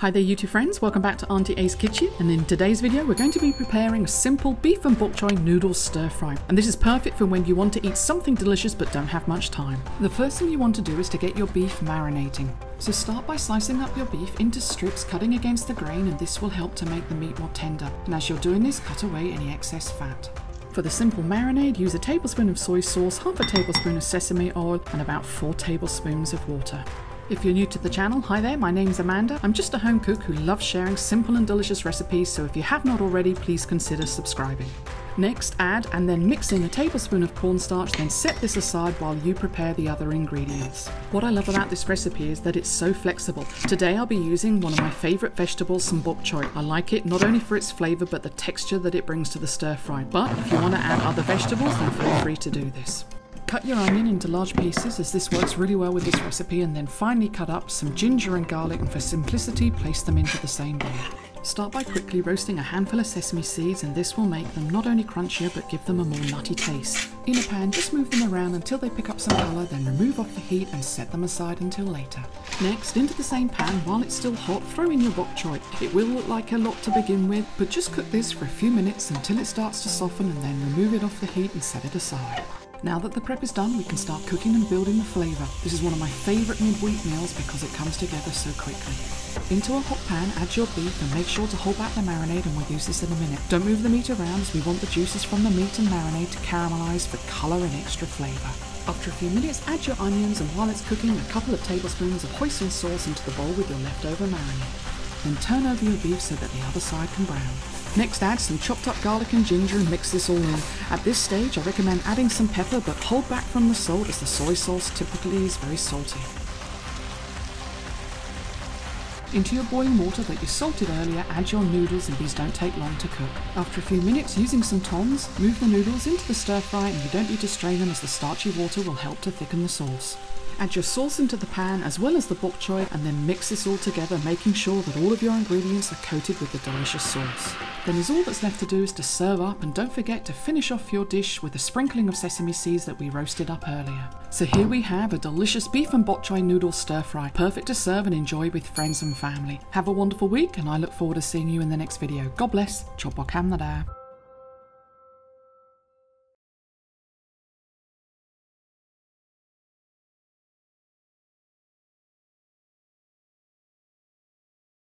Hi there YouTube friends, welcome back to Auntie A's Kitchen, and in today's video we're going to be preparing a simple beef and bok choy noodles stir fry, and this is perfect for when you want to eat something delicious but don't have much time. The first thing you want to do is to get your beef marinating. So start by slicing up your beef into strips, cutting against the grain, and this will help to make the meat more tender. And as you're doing this, cut away any excess fat. For the simple marinade, use a tablespoon of soy sauce, half a tablespoon of sesame oil, and about 4 tablespoons of water. If you're new to the channel, hi there, my name's Amanda. I'm just a home cook who loves sharing simple and delicious recipes, so if you have not already, please consider subscribing. Next, add and then mix in a tablespoon of cornstarch, then set this aside while you prepare the other ingredients. What I love about this recipe is that it's so flexible. Today I'll be using one of my favourite vegetables, some bok choy. I like it not only for its flavour but the texture that it brings to the stir fry. But if you want to add other vegetables, then feel free to do this. Cut your onion into large pieces, as this works really well with this recipe, and then finely cut up some ginger and garlic, and for simplicity place them into the same bowl. Start by quickly roasting a handful of sesame seeds, and this will make them not only crunchier but give them a more nutty taste. In a pan, just move them around until they pick up some colour, then remove off the heat and set them aside until later. Next, into the same pan, while it's still hot, throw in your bok choy. It will look like a lot to begin with, but just cook this for a few minutes until it starts to soften, and then remove it off the heat and set it aside. Now that the prep is done, we can start cooking and building the flavour. This is one of my favourite midweek meals because it comes together so quickly. Into a hot pan, add your beef and make sure to hold back the marinade, and we'll use this in a minute. Don't move the meat around, as we want the juices from the meat and marinade to caramelise for colour and extra flavour. After a few minutes, add your onions, and while it's cooking, a couple of tablespoons of Hoisin sauce into the bowl with your leftover marinade. Then turn over your beef so that the other side can brown. Next, add some chopped up garlic and ginger and mix this all in. At this stage, I recommend adding some pepper, but hold back from the salt, as the soy sauce typically is very salty. Into your boiling water that you salted earlier, add your noodles, and these don't take long to cook. After a few minutes, using some tongs, move the noodles into the stir fry, and you don't need to strain them, as the starchy water will help to thicken the sauce. Add your sauce into the pan as well as the bok choy, and then mix this all together, making sure that all of your ingredients are coated with the delicious sauce. Then all that's left to do is to serve up, and don't forget to finish off your dish with a sprinkling of sesame seeds that we roasted up earlier. So here we have a delicious beef and bok choy noodle stir fry, perfect to serve and enjoy with friends and family. Have a wonderful week, and I look forward to seeing you in the next video. God bless. Chop bok ham na da.